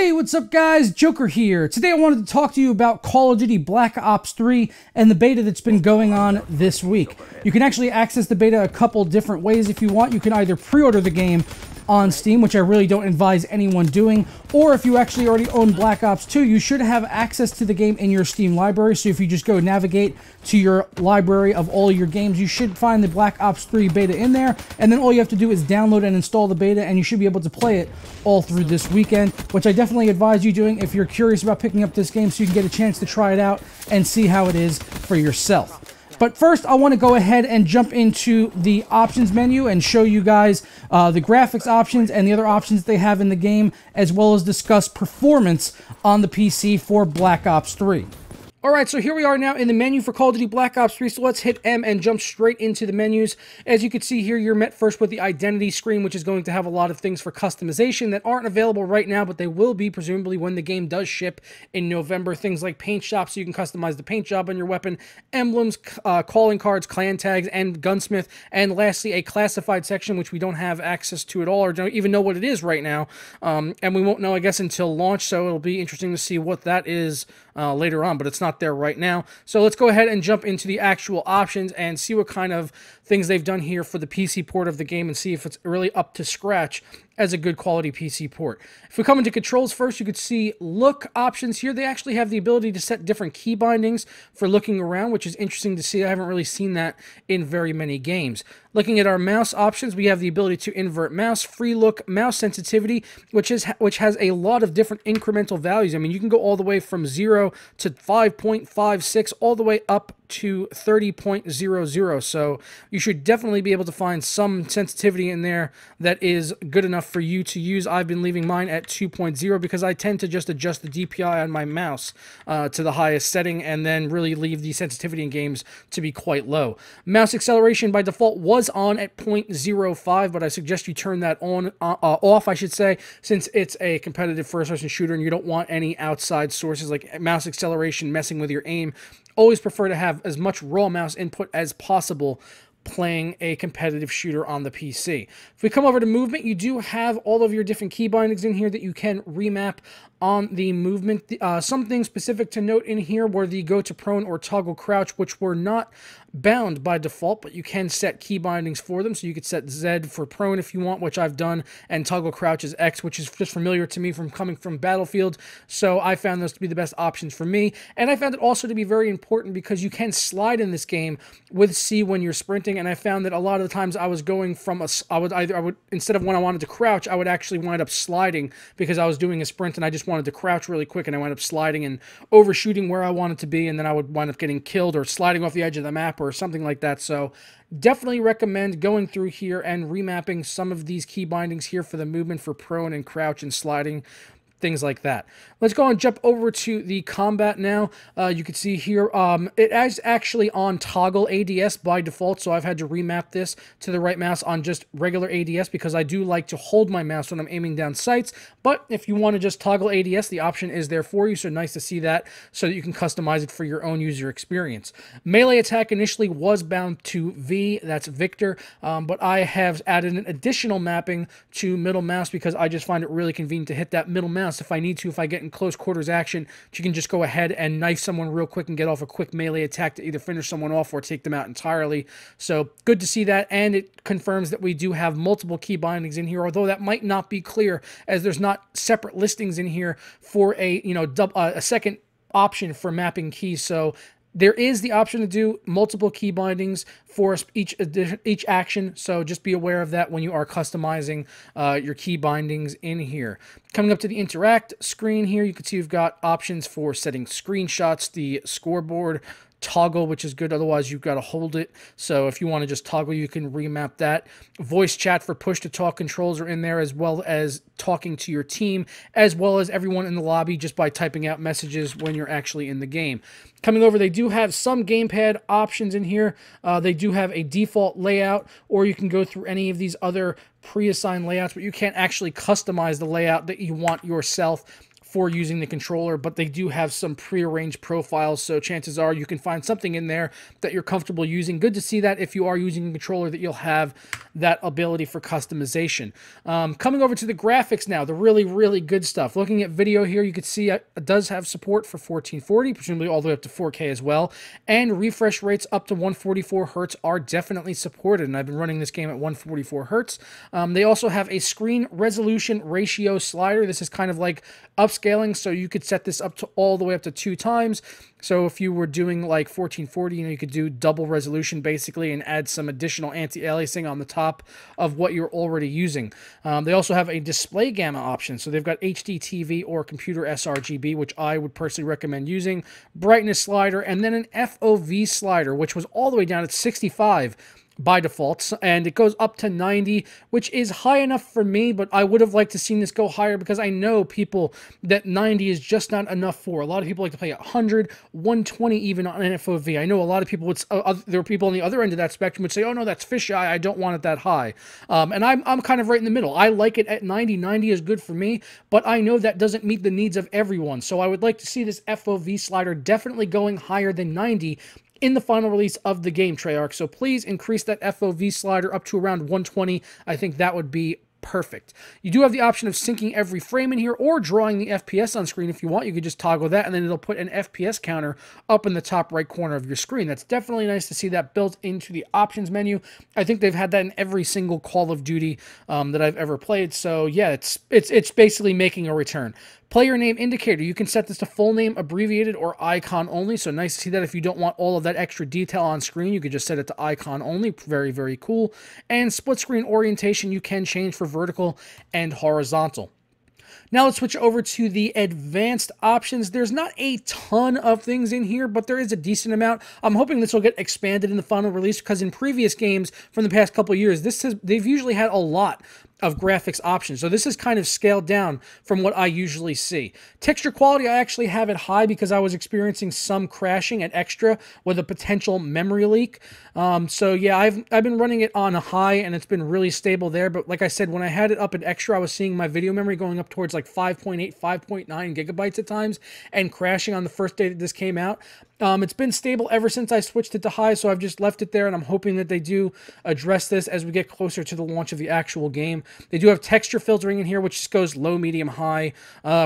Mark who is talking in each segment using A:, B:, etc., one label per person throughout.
A: Hey, what's up guys? Joker here. Today I wanted to talk to you about Call of Duty Black Ops 3 and the beta that's been going on this week. You can actually access the beta a couple different ways if you want. You can either pre-order the game on Steam, which I really don't advise anyone doing, or if you actually already own Black Ops 2, you should have access to the game in your Steam library. So if you just go navigate to your library of all your games, you should find the Black Ops 3 beta in there, and then all you have to do is download and install the beta, and you should be able to play it all through this weekend, which I definitely advise you doing if you're curious about picking up this game so you can get a chance to try it out and see how it is for yourself. But first, I want to go ahead and jump into the options menu and show you guys the graphics options and the other options they have in the game, as well as discuss performance on the PC for Black Ops 3. Alright, so here we are now in the menu for Call of Duty Black Ops 3, so let's hit M and jump straight into the menus. As you can see here, you're met first with the identity screen, which is going to have a lot of things for customization that aren't available right now, but they will be, presumably, when the game does ship in November. Things like paint shops, so you can customize the paint job on your weapon, emblems, calling cards, clan tags, and gunsmith, and lastly, a classified section, which we don't have access to at all, or don't even know what it is right now, and we won't know, I guess, until launch, so it'll be interesting to see what that is later on, but it's not there right now. So let's go ahead and jump into the actual options and see what kind of things they've done here for the PC port of the game and see if it's really up to scratch as a good quality PC port. If we come into controls first, you could see look options here. They actually have the ability to set different key bindings for looking around, which is interesting to see. I haven't really seen that in very many games. Looking at our mouse options, we have the ability to invert mouse, free look, mouse sensitivity, which has a lot of different incremental values. I mean, you can go all the way from 0 to 5.56 all the way up to 30.00, so you should definitely be able to find some sensitivity in there that is good enough for you to use. I've been leaving mine at 2.0 because I tend to just adjust the DPI on my mouse to the highest setting and then really leave the sensitivity in games to be quite low. Mouse acceleration by default was on at 0.05, but I suggest you turn that on off, I should say, since it's a competitive first-person shooter and you don't want any outside sources like mouse acceleration messing with your aim. Always prefer to have as much raw mouse input as possible playing a competitive shooter on the PC. If we come over to movement, you do have all of your different key bindings in here that you can remap on the movement. Something specific to note in here were the go to prone or toggle crouch, which were not bound by default, but you can set key bindings for them. So you could set Z for prone if you want, which I've done, and toggle crouch is X, which is just familiar to me from coming from Battlefield. So I found those to be the best options for me. And I found it also to be very important because you can slide in this game with C when you're sprinting. And I found that a lot of the times I was going from I would instead of when I wanted to crouch, I would actually wind up sliding because I was doing a sprint and I just wanted to crouch really quick, and I wound up sliding and overshooting where I wanted to be, and then I would wind up getting killed or sliding off the edge of the map or something like that. So definitely recommend going through here and remapping some of these key bindings here for the movement for prone and crouch and sliding, things like that. Let's go and jump over to the combat now. You can see here, it is actually on toggle ADS by default, so I've had to remap this to the right mouse on just regular ADS because I do like to hold my mouse when I'm aiming down sights, but if you want to just toggle ADS, the option is there for you, so nice to see that so that you can customize it for your own user experience. Melee attack initially was bound to V, that's Victor, but I have added an additional mapping to middle mouse because I just find it really convenient to hit that middle mouse if I need to, if I get in close quarters action. You can just go ahead and knife someone real quick and get off a quick melee attack to either finish someone off or take them out entirely. So good to see that, and it confirms that we do have multiple key bindings in here, although that might not be clear as there's not separate listings in here for a a second option for mapping keys. So there is the option to do multiple key bindings for each action, so just be aware of that when you are customizing your key bindings in here. Coming up to the interact screen here, you can see you've got options for setting screenshots, the scoreboard, toggle, which is good, otherwise you've got to hold it, so if you want to just toggle, you can remap that. Voice chat for push to talk controls are in there, as well as talking to your team, as well as everyone in the lobby just by typing out messages when you're actually in the game. Coming over, they do have some gamepad options in here. They do have a default layout, or you can go through any of these other pre-assigned layouts, but you can't actually customize the layout that you want yourself for using the controller, but they do have some prearranged profiles, so chances are you can find something in there that you're comfortable using. Good to see that if you are using a controller that you'll have that ability for customization. Coming over to the graphics now, the really good stuff. Looking at video here, you can see it does have support for 1440, presumably all the way up to 4K as well, and refresh rates up to 144 Hertz are definitely supported, and I've been running this game at 144 Hertz. They also have a screen resolution ratio slider. This is kind of like upscaling, so you could set this up to all the way up to 2 times. So if you were doing like 1440, you could do double resolution basically and add some additional anti-aliasing on the top of what you're already using. They also have a display gamma option. So they've got HD TV or computer sRGB, which I would personally recommend using, brightness slider, and then an FOV slider, which was all the way down at 65 by default, and it goes up to 90, which is high enough for me, but I would have liked to seen this go higher because I know people that 90 is just not enough for. A lot of people like to play 100, 120 even on an FOV. I know a lot of people, there are people on the other end of that spectrum would say, oh no, that's fisheye, I don't want it that high. And I'm kind of right in the middle. I like it at 90. 90 is good for me, but I know that doesn't meet the needs of everyone. So I would like to see this FOV slider definitely going higher than 90 in the final release of the game, Treyarch. So please increase that FOV slider up to around 120. I think that would be perfect. You do have the option of syncing every frame in here or drawing the FPS on screen if you want. You could just toggle that and then it'll put an FPS counter up in the top right corner of your screen. That's definitely nice to see that built into the options menu. I think they've had that in every single Call of Duty that I've ever played. So yeah, it's basically making a return. Player name indicator, you can set this to full name, abbreviated, or icon only. So nice to see that if you don't want all of that extra detail on screen, you could just set it to icon only. Very cool. And split screen orientation, you can change for vertical and horizontal. Now let's switch over to the advanced options. There's not a ton of things in here, but there is a decent amount. I'm hoping this will get expanded in the final release because in previous games from the past couple of years, they've usually had a lot of graphics options. So this is kind of scaled down from what I usually see. Texture quality, I actually have it high because I was experiencing some crashing at extra with a potential memory leak. So yeah, I've been running it on a high and it's been really stable there. But like I said, when I had it up at extra, I was seeing my video memory going up towards like 5.8, 5.9 gigabytes at times and crashing on the first day that this came out. It's been stable ever since I switched it to high, so I've just left it there, and I'm hoping that they do address this as we get closer to the launch of the actual game. They do have texture filtering in here, which just goes low, medium, high.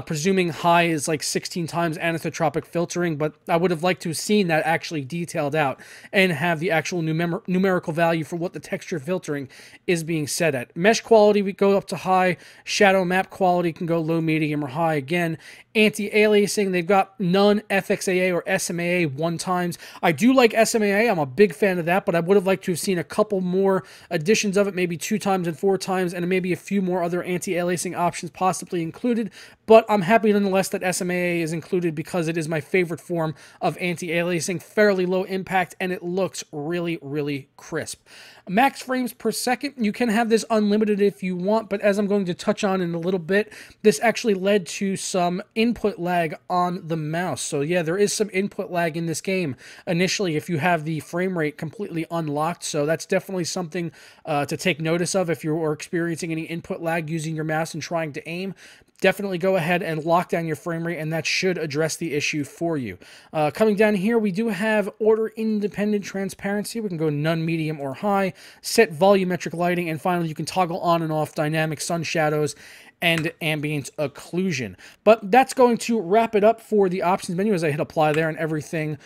A: Presuming high is like 16 times anisotropic filtering, but I would have liked to have seen that actually detailed out and have the actual numerical value for what the texture filtering is being set at. Mesh quality, we go up to high. Shadow map quality can go low, medium, or high again. Anti-aliasing, they've got none FXAA or SMAA 1 times. I do like SMAA, I'm a big fan of that, but I would have liked to have seen a couple more additions of it, maybe 2 times and 4 times, and maybe a few more other anti-aliasing options possibly included, but I'm happy nonetheless that SMAA is included because it is my favorite form of anti-aliasing, fairly low impact, and it looks really crisp. Max frames per second, you can have this unlimited if you want, but as I'm going to touch on in a little bit, this actually led to some input lag on the mouse. So yeah, there is some input lag in this game initially if you have the frame rate completely unlocked, so that's definitely something to take notice of if you're experiencing any input lag using your mouse and trying to aim. Definitely go ahead and lock down your frame rate, and that should address the issue for you. Coming down here, we do have order independent transparency. We can go none, medium, or high. Set volumetric lighting, and finally you can toggle on and off dynamic sun shadows and ambient occlusion. But that's going to wrap it up for the options menu as I hit apply there and everything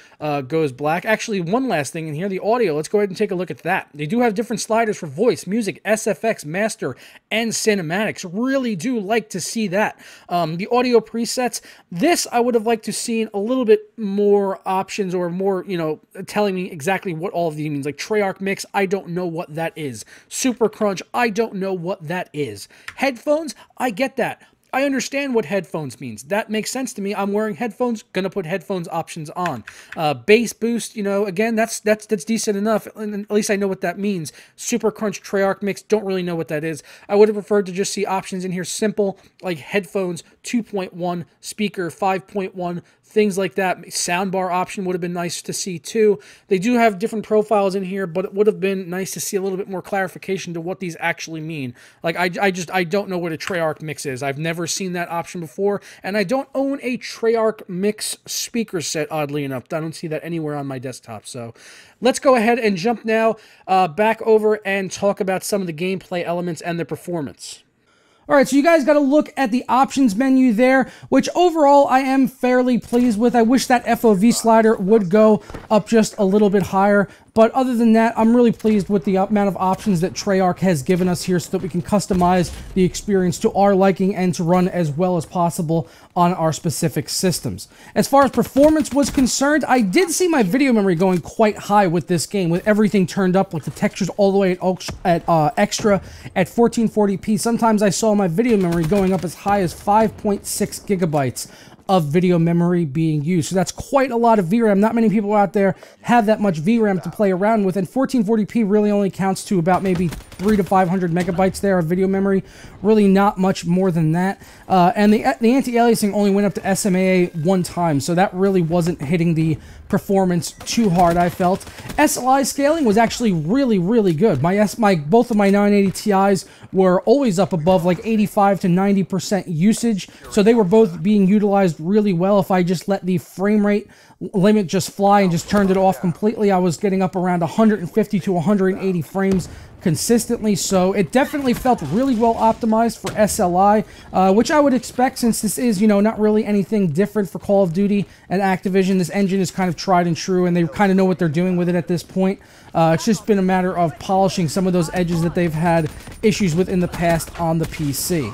A: goes black. Actually, one last thing in here, the audio. Let's go ahead and take a look at that. They do have different sliders for voice, music, SFX, master, and cinematics. Really do like to see that. The audio presets, this I would have liked to seen a little bit more options or more, telling me exactly what all of these means. Like Treyarch Mix, I don't know what that is. Super Crunch, I don't know what that is. Headphones, I get that. I understand what headphones means. That makes sense to me. I'm wearing headphones, gonna put headphones options on. Bass boost, again, that's decent enough. And at least I know what that means. Super Crunch, Treyarch Mix, don't really know what that is. I would have preferred to just see options in here simple, like headphones 2.1, speaker 5.1, things like that. Soundbar option would have been nice to see too. They do have different profiles in here, but it would have been nice to see a little bit more clarification to what these actually mean. Like I don't know what a Treyarch Mix is. I've never never seen that option before, and I don't own a Treyarch Mix speaker set, oddly enough. I don't see that anywhere on my desktop, so let's go ahead and jump now back over and talk about some of the gameplay elements and the performance. All right, so you guys got to look at the options menu there, which overall I am fairly pleased with. I wish that FOV slider would go up just a little bit higher. But other than that, I'm really pleased with the amount of options that Treyarch has given us here so that we can customize the experience to our liking and to run as well as possible on our specific systems. As far as performance was concerned, I did see my video memory going quite high with this game, with everything turned up, with the textures all the way at extra at 1440p. Sometimes I saw my video memory going up as high as 5.6 gigabytes of video memory being used. So that's quite a lot of VRAM. Not many people out there have that much VRAM to play around with, and 1440p really only counts to about maybe 300 to 500 megabytes there of video memory. Really not much more than that. And the anti-aliasing only went up to SMAA one time, so that really wasn't hitting the performance too hard, I felt. SLI scaling was actually really, really good. Both of my 980 Ti's were always up above like 85 to 90% usage, so they were both being utilized really well. If I just let the frame rate limit just fly and just turned it off completely, I was getting up around 150 to 180 frames consistently, so it definitely felt really well optimized for SLI, which I would expect since this is, you know, not really anything different for Call of Duty and Activision. This engine is kind of tried and true, and they kind of know what they're doing with it at this point. It's just been a matter of polishing some of those edges that they've had issues with in the past on the PC.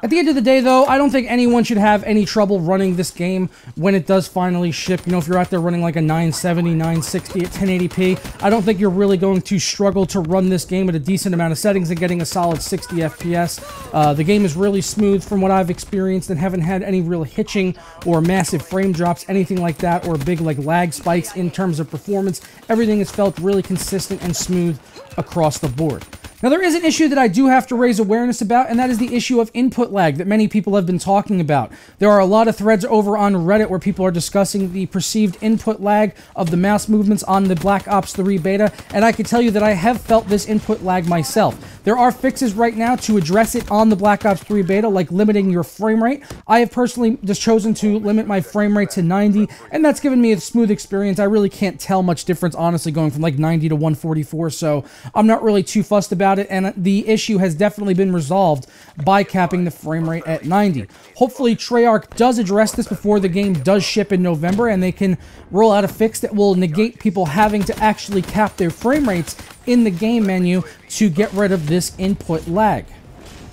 A: At the end of the day, though, I don't think anyone should have any trouble running this game when it does finally ship. You know, if you're out there running like a 970, 960 at 1080p, I don't think you're really going to struggle to run this game at a decent amount of settings and getting a solid 60 FPS. The game is really smooth from what I've experienced and haven't had any real hitching or massive frame drops, anything like that, or big like lag spikes in terms of performance. Everything has felt really consistent and smooth across the board. Now, there is an issue that I do have to raise awareness about, and that is the issue of input lag that many people have been talking about. There are a lot of threads over on Reddit where people are discussing the perceived input lag of the mouse movements on the Black Ops 3 beta, and I can tell you that I have felt this input lag myself. There are fixes right now to address it on the Black Ops 3 beta, like limiting your frame rate. I have personally just chosen to limit my frame rate to 90, and that's given me a smooth experience. I really can't tell much difference, honestly, going from like 90 to 144, so I'm not really too fussed about it, and the issue has definitely been resolved by capping the frame rate at 90. Hopefully, Treyarch does address this before the game does ship in November, and they can roll out a fix that will negate people having to actually cap their frame rates in the game menu to get rid of this input lag.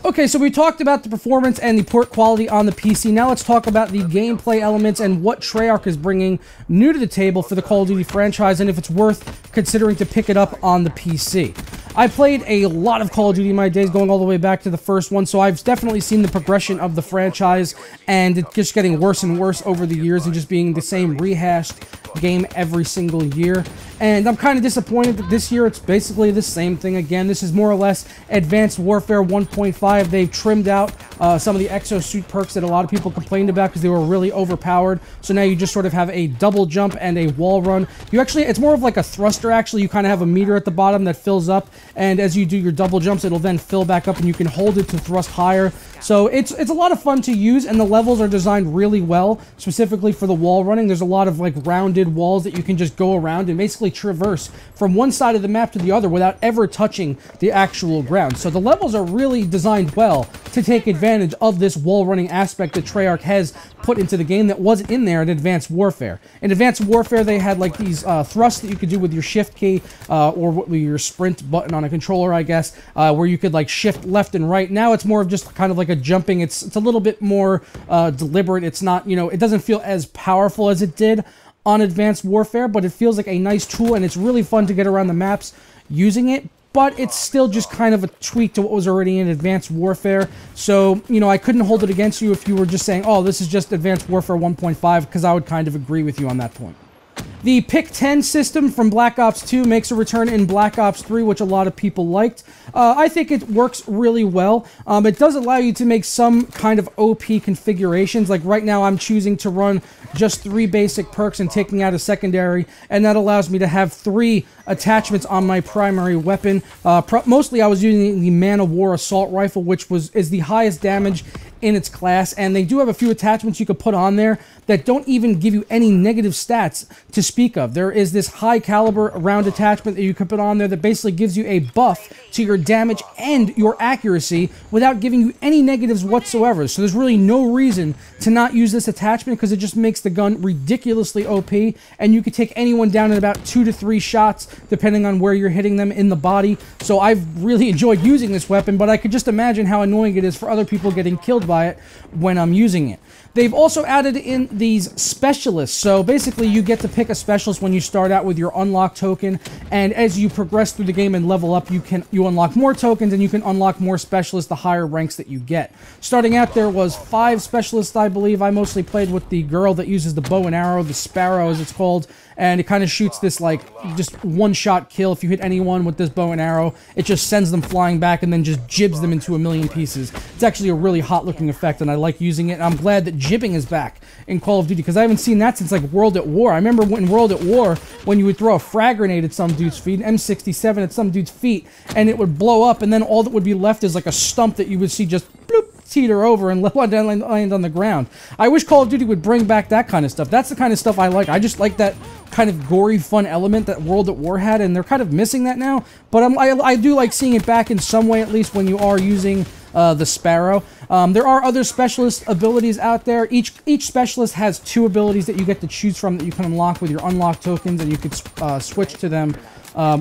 A: Okay, so we talked about the performance and the port quality on the PC. Now let's talk about the gameplay elements and what Treyarch is bringing new to the table for the Call of Duty franchise, and if it's worth considering to pick it up on the PC. I played a lot of Call of Duty in my days, going all the way back to the first one, so I've definitely seen the progression of the franchise, and it's just getting worse and worse over the years and just being the same rehashed game every single year. And I'm kind of disappointed that this year it's basically the same thing again. This is more or less Advanced Warfare 1.5. They've trimmed out some of the exosuit perks that a lot of people complained about because they were really overpowered. So now you just sort of have a double jump and a wall run. It's more of like a thruster, actually. You kind of have a meter at the bottom that fills up, and as you do your double jumps, it'll then fill back up, and you can hold it to thrust higher. So it's a lot of fun to use, and the levels are designed really well, specifically for the wall running. There's a lot of like rounded walls that you can just go around and basically traverse from one side of the map to the other without ever touching the actual ground. So the levels are really designed well to take advantage of this wall running aspect that Treyarch has put into the game that wasn't in there in Advanced Warfare. In Advanced Warfare, they had like these thrusts that you could do with your shift key or with your sprint button on a controller, I guess, where you could like shift left and right. Now it's more of just kind of like a jumping. It's a little bit more deliberate. It's not, you know, it doesn't feel as powerful as it did on Advanced Warfare, but it feels like a nice tool, and it's really fun to get around the maps using it. But it's still just kind of a tweak to what was already in Advanced Warfare. So, you know, I couldn't hold it against you if you were just saying, oh, this is just Advanced Warfare 1.5, because I would kind of agree with you on that point. The Pick 10 system from Black Ops 2 makes a return in Black Ops 3, which a lot of people liked. I think it works really well. It does allow you to make some kind of OP configurations. Like right now, I'm choosing to run just 3 basic perks and taking out a secondary, and that allows me to have 3 attachments on my primary weapon. Mostly I was using the Man of War assault rifle, which is the highest damage in its class, and they do have a few attachments you could put on there that don't even give you any negative stats to speak of. There is this high caliber round attachment that you could put on there that basically gives you a buff to your damage and your accuracy without giving you any negatives whatsoever. So there's really no reason to not use this attachment, because it just makes the gun ridiculously OP, and you could take anyone down in about 2 to 3 shots depending on where you're hitting them in the body. So I've really enjoyed using this weapon, but I could just imagine how annoying it is for other people getting killed by it when I'm using it. They've also added in these specialists. So basically you get to pick a specialist when you start out with your unlock token, and as you progress through the game and level up, you unlock more tokens, and you can unlock more specialists the higher ranks that you get. Starting out, there was 5 specialists, I believe. I mostly played with the girl that uses the bow and arrow, the Sparrow as it's called, and it kind of shoots this like just one-shot kill. If you hit anyone with this bow and arrow, it just sends them flying back and then just jibs them into a million pieces. It's actually a really hot looking effect, and I like using it, and I'm glad that jibbing is back in Call of Duty, because I haven't seen that since like World at War. I remember in World at War when you would throw a frag grenade at some dude's feet, an M67 at some dude's feet, and it would blow up, and then all that would be left is like a stump that you would see just bloop, teeter over and land on the ground. I wish Call of Duty would bring back that kind of stuff. That's the kind of stuff I like. I just like that kind of gory, fun element that World at War had, and they're kind of missing that now. But I do like seeing it back in some way, at least when you are using the Sparrow. There are other specialist abilities out there. Each specialist has 2 abilities that you get to choose from that you can unlock with your unlock tokens, and you could switch to them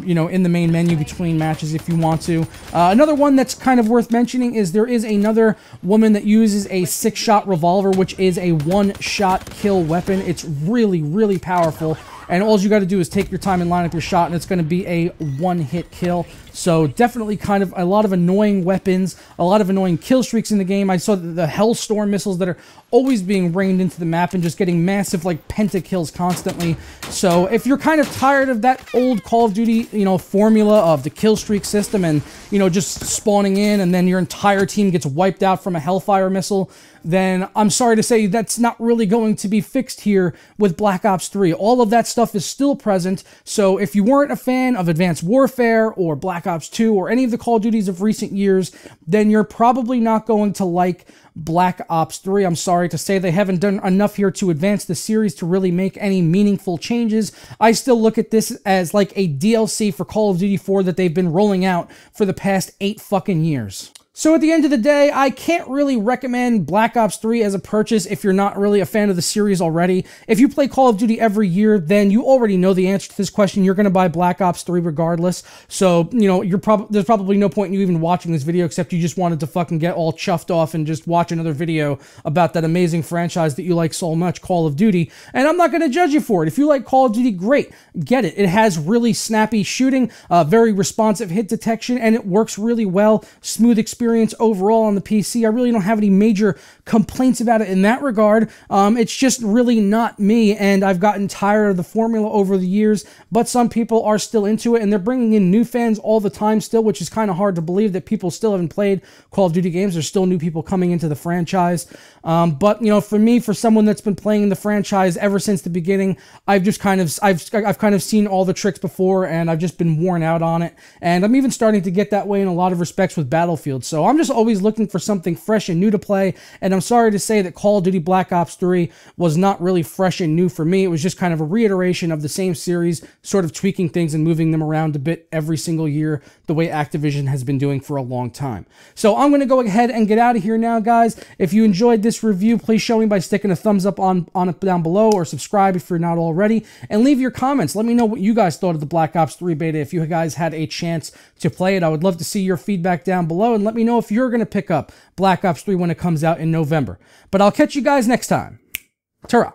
A: you know, in the main menu between matches if you want to. Another one that's kind of worth mentioning is there is another woman that uses a 6-shot revolver, which is a 1-shot kill weapon. It's really, really powerful, and all you got to do is take your time and line up your shot, and it's going to be a 1-hit kill. So definitely kind of a lot of annoying weapons, a lot of annoying kill streaks in the game. I saw the Hellstorm missiles that are always being rained into the map and just getting massive like pentakills constantly. So if you're kind of tired of that old Call of Duty, you know, formula of the kill streak system and, you know, just spawning in and then your entire team gets wiped out from a Hellfire missile, then I'm sorry to say that's not really going to be fixed here with Black Ops 3. All of that stuff is still present, so if you weren't a fan of Advanced Warfare or Black Ops 2 or any of the Call of Duties of recent years, then you're probably not going to like Black Ops 3. I'm sorry to say they haven't done enough here to advance the series to really make any meaningful changes. I still look at this as like a DLC for Call of Duty 4 that they've been rolling out for the past 8 fucking years. So at the end of the day, I can't really recommend Black Ops 3 as a purchase if you're not really a fan of the series already. If you play Call of Duty every year, then you already know the answer to this question. You're going to buy Black Ops 3 regardless. So, you know, there's probably no point in you even watching this video except you just wanted to fucking get all chuffed off and just watch another video about that amazing franchise that you like so much, Call of Duty. And I'm not going to judge you for it. If you like Call of Duty, great. Get it. It has really snappy shooting, very responsive hit detection, and it works really well. Smooth experience overall on the PC. I really don't have any major complaints about it in that regard. It's just really not me, and I've gotten tired of the formula over the years, but some people are still into it, and they're bringing in new fans all the time still, which is kind of hard to believe that people still haven't played Call of Duty games. There's still new people coming into the franchise. But, you know, for me, for someone that's been playing the franchise ever since the beginning, I've kind of seen all the tricks before, and I've just been worn out on it. And I'm even starting to get that way in a lot of respects with Battlefield. So I'm just always looking for something fresh and new to play, and I'm sorry to say that Call of Duty Black Ops 3 was not really fresh and new for me. It was just kind of a reiteration of the same series, sort of tweaking things and moving them around a bit every single year, the way Activision has been doing for a long time. So I'm going to go ahead and get out of here now, guys. If you enjoyed this review, please show me by sticking a thumbs up on it down below, or subscribe if you're not already, and leave your comments. Let me know what you guys thought of the Black Ops 3 beta if you guys had a chance to play it. I would love to see your feedback down below, and let me know if you're going to pick up Black Ops 3 when it comes out in November. But I'll catch you guys next time. Ta-ra.